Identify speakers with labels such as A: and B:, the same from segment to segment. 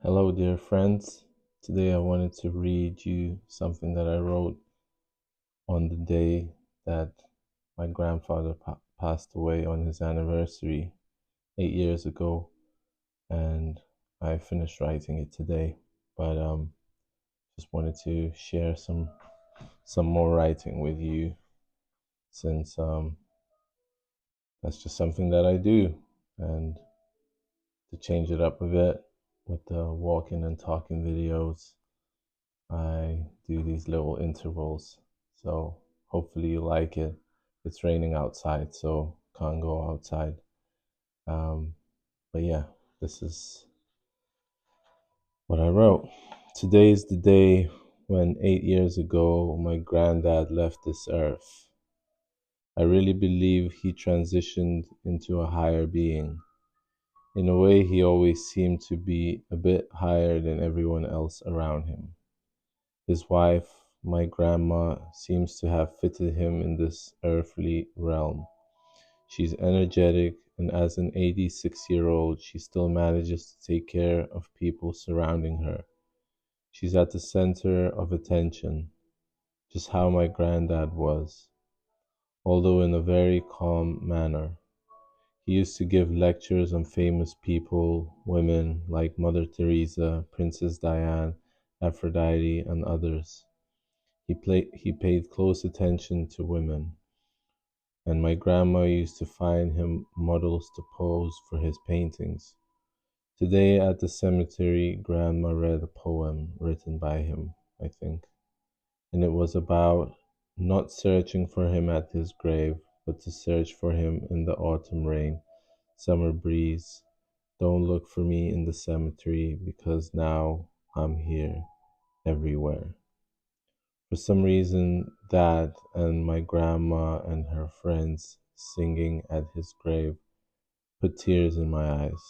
A: Hello, dear friends. Today I wanted to read you something that I wrote on the day that my grandfather passed away on his anniversary 8 years ago, and I finished writing it today. But just wanted to share some more writing with you since that's just something that I do, and to change it up a bit with the walking and talking videos. I do these little intervals. So hopefully you like it. It's raining outside, so can't go outside. Um, but yeah, this is what I wrote. Today is the day when 8 years ago my granddad left this earth. I really believe he transitioned into a higher being. In a way, he always seemed to be a bit higher than everyone else around him. His wife, my grandma, seems to have fitted him in this earthly realm. She's energetic, and as an 86-year-old, she still manages to take care of people surrounding her. She's at the center of attention, just how my granddad was, although in a very calm manner. He used to give lectures on famous people, women like Mother Teresa, Princess Diana, Aphrodite, and others. He paid close attention to women, and my grandma used to find him models to pose for his paintings. Today at the cemetery, Grandma read a poem written by him, I think, and it was about not searching for him at his grave, but to search for him in the autumn rain, summer breeze. Don't look for me in the cemetery because now I'm here everywhere. For some reason, that and my grandma and her friends singing at his grave put tears in my eyes.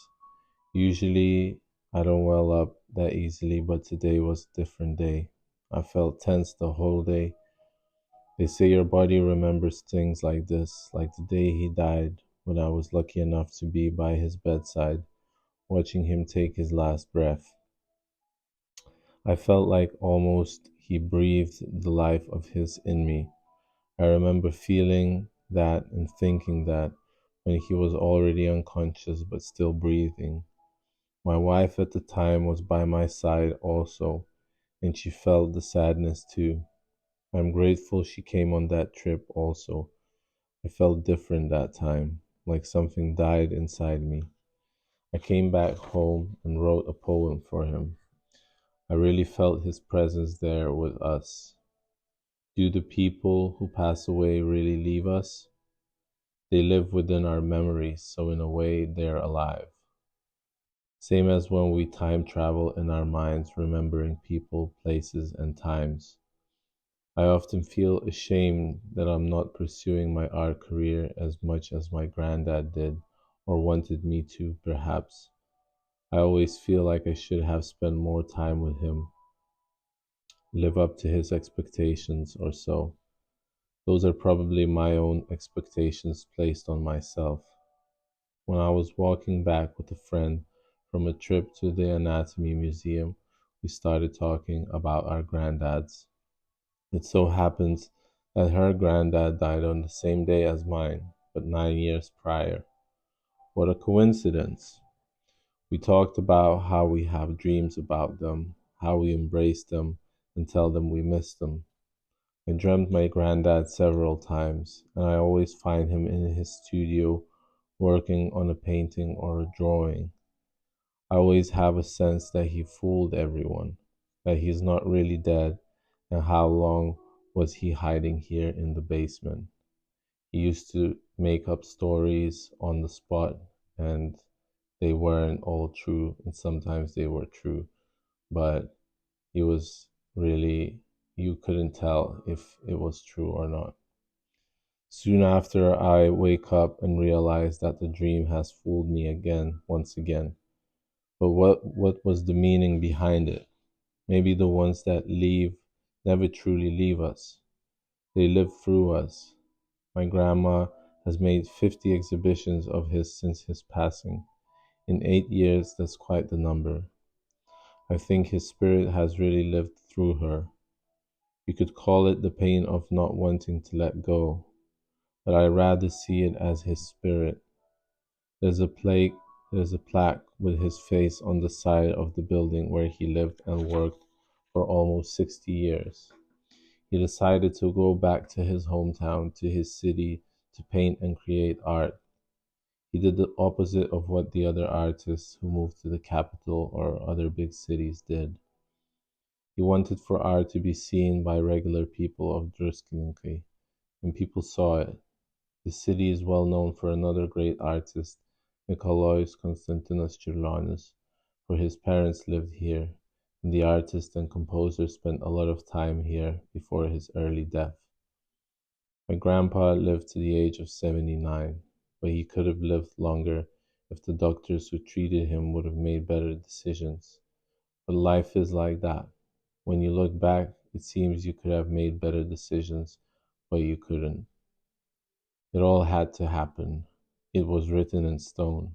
A: Usually, I don't well up that easily, but today was a different day. I felt tense the whole day. They say your body remembers things like this, like the day he died, when I was lucky enough to be by his bedside, watching him take his last breath. I felt like almost he breathed the life of his in me. I remember feeling that and thinking that when he was already unconscious but still breathing. My wife at the time was by my side also, and she felt the sadness too. I'm grateful she came on that trip also. I felt different that time, like something died inside me. I came back home and wrote a poem for him. I really felt his presence there with us. Do the people who pass away really leave us? They live within our memories, so in a way, they're alive. Same as when we time travel in our minds, remembering people, places, and times. I often feel ashamed that I'm not pursuing my art career as much as my granddad did, or wanted me to, perhaps. I always feel like I should have spent more time with him, live up to his expectations, or so. Those are probably my own expectations placed on myself. When I was walking back with a friend from a trip to the anatomy museum, we started talking about our granddads. It so happens that her granddad died on the same day as mine, but 9 years prior. What a coincidence! We talked about how we have dreams about them, how we embrace them and tell them we miss them. I dreamt my granddad several times, and I always find him in his studio working on a painting or a drawing. I always have a sense that he fooled everyone, that he's not really dead, and how long was he hiding here in the basement? He used to make up stories on the spot, and they weren't all true, and sometimes they were true, but he was really, you couldn't tell if it was true or not. Soon after, I wake up and realize that the dream has fooled me again, once again. But what was the meaning behind it? Maybe the ones that leave never truly leave us. They live through us. My grandma has made 50 exhibitions of his since his passing. In 8 years, that's quite the number. I think his spirit has really lived through her. You could call it the pain of not wanting to let go, but I rather see it as his spirit. There's a plaque, there's a plaque with his face on the side of the building where he lived and worked for almost 60 years. He decided to go back to his hometown, to his city, to paint and create art. He did the opposite of what the other artists who moved to the capital or other big cities did. He wanted for art to be seen by regular people of Druskininkai, and people saw it. The city is well known for another great artist, Mikalojus Konstantinas Čiurlionis, for his parents lived here, and the artist and composer spent a lot of time here before his early death. My grandpa lived to the age of 79, but he could have lived longer if the doctors who treated him would have made better decisions. But life is like that. When you look back, it seems you could have made better decisions, but you couldn't. It all had to happen. It was written in stone.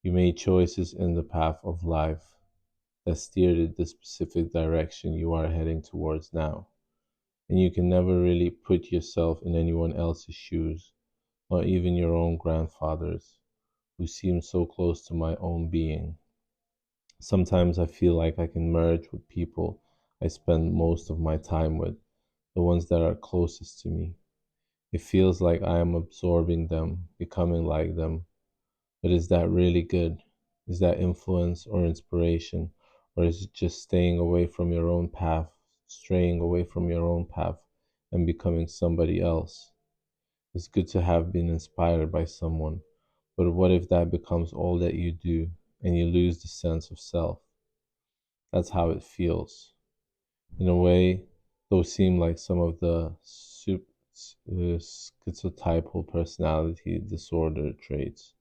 A: You made choices in the path of life that steered it the specific direction you are heading towards now. And you can never really put yourself in anyone else's shoes, not even your own grandfather's, who seemed so close to my own being. Sometimes I feel like I can merge with people I spend most of my time with, the ones that are closest to me. It feels like I am absorbing them, becoming like them. But is that really good? Is that influence or inspiration? Or is it just staying away from your own path, straying away from your own path, and becoming somebody else? It's good to have been inspired by someone, but what if that becomes all that you do and you lose the sense of self? That's how it feels. In a way, those seem like some of the schizotypal personality disorder traits.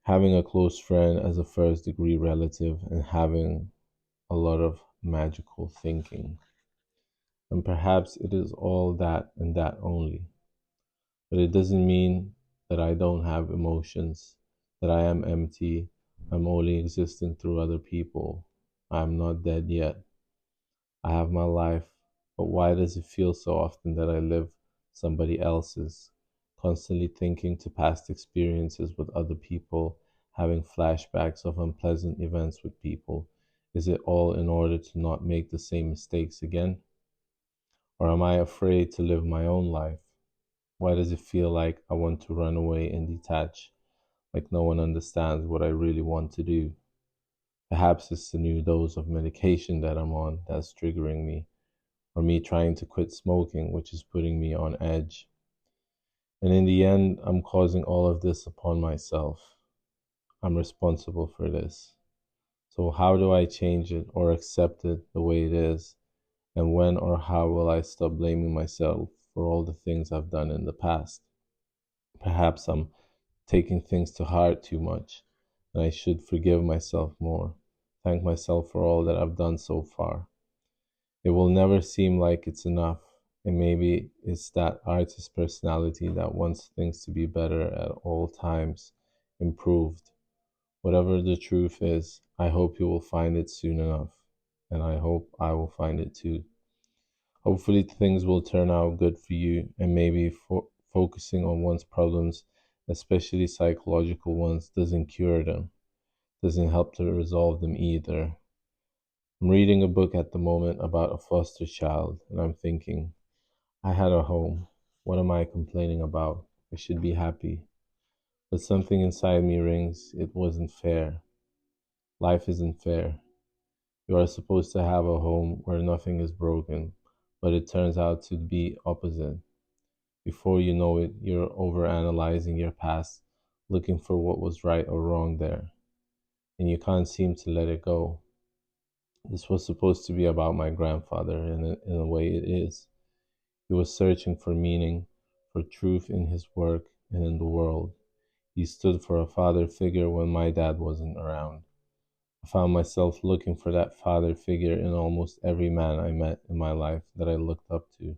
A: Having a close friend as a first degree relative and having a lot of magical thinking. And perhaps it is all that and that only. But it doesn't mean that I don't have emotions, that I am empty, I'm only existing through other people. I'm not dead yet. I have my life, but why does it feel so often that I live somebody else's? Constantly thinking to past experiences with other people, having flashbacks of unpleasant events with people. Is it all in order to not make the same mistakes again? Or am I afraid to live my own life? Why does it feel like I want to run away and detach, like no one understands what I really want to do? Perhaps it's the new dose of medication that I'm on that's triggering me, or me trying to quit smoking, which is putting me on edge. And in the end, I'm causing all of this upon myself. I'm responsible for this. So, how do I change it or accept it the way it is? And when or how will I stop blaming myself for all the things I've done in the past? Perhaps I'm taking things to heart too much, and I should forgive myself more, thank myself for all that I've done so far. It will never seem like it's enough, and maybe it's that artist personality that wants things to be better at all times, improved. Whatever the truth is, I hope you will find it soon enough, and I hope I will find it too. Hopefully, things will turn out good for you, and maybe focusing on one's problems, especially psychological ones, doesn't cure them, doesn't help to resolve them either. I'm reading a book at the moment about a foster child, and I'm thinking, I had a home. What am I complaining about? I should be happy. But something inside me rings, it wasn't fair. Life isn't fair. You are supposed to have a home where nothing is broken, but it turns out to be opposite. Before you know it, you're overanalyzing your past, looking for what was right or wrong there, and you can't seem to let it go. This was supposed to be about my grandfather, and in a way it is. He was searching for meaning, for truth in his work and in the world. He stood for a father figure when my dad wasn't around. I found myself looking for that father figure in almost every man I met in my life that I looked up to.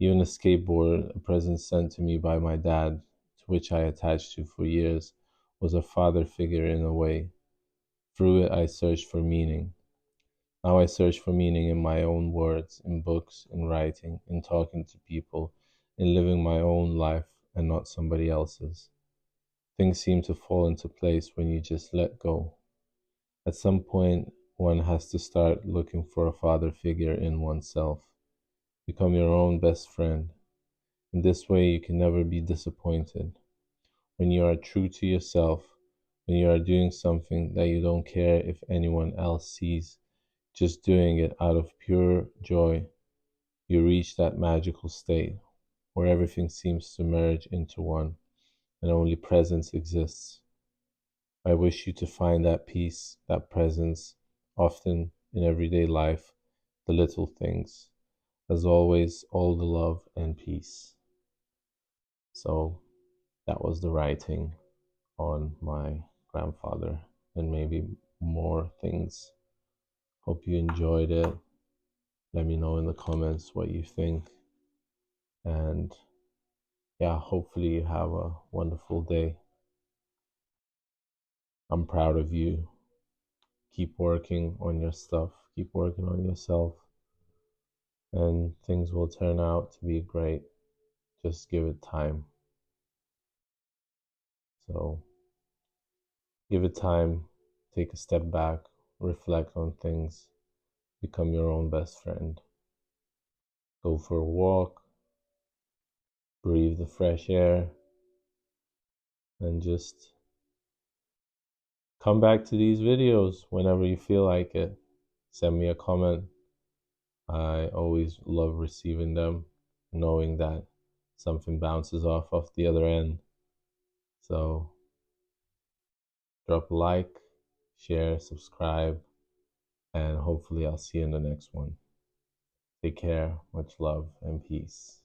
A: Even a skateboard, a present sent to me by my dad, to which I attached to for years, was a father figure in a way. Through it, I searched for meaning. Now I search for meaning in my own words, in books, in writing, in talking to people, in living my own life and not somebody else's. Things seem to fall into place when you just let go. At some point, one has to start looking for a father figure in oneself. Become your own best friend. In this way, you can never be disappointed. When you are true to yourself, when you are doing something that you don't care if anyone else sees, just doing it out of pure joy, you reach that magical state where everything seems to merge into one and only presence exists. I wish you to find that peace, that presence, often in everyday life, the little things. As always, all the love and peace. So that was the writing on my grandfather and maybe more things. Hope you enjoyed it. Let me know in the comments what you think. And yeah, hopefully you have a wonderful day. I'm proud of you. Keep working on your stuff. Keep working on yourself. And things will turn out to be great. Just give it time. So give it time. Take a step back. Reflect on things. Become your own best friend. Go for a walk. Breathe the fresh air. And just come back to these videos whenever you feel like it. Send me a comment. I always love receiving them, knowing that something bounces off the other end. So drop a like, share, subscribe, and hopefully I'll see you in the next one. Take care, much love, and peace.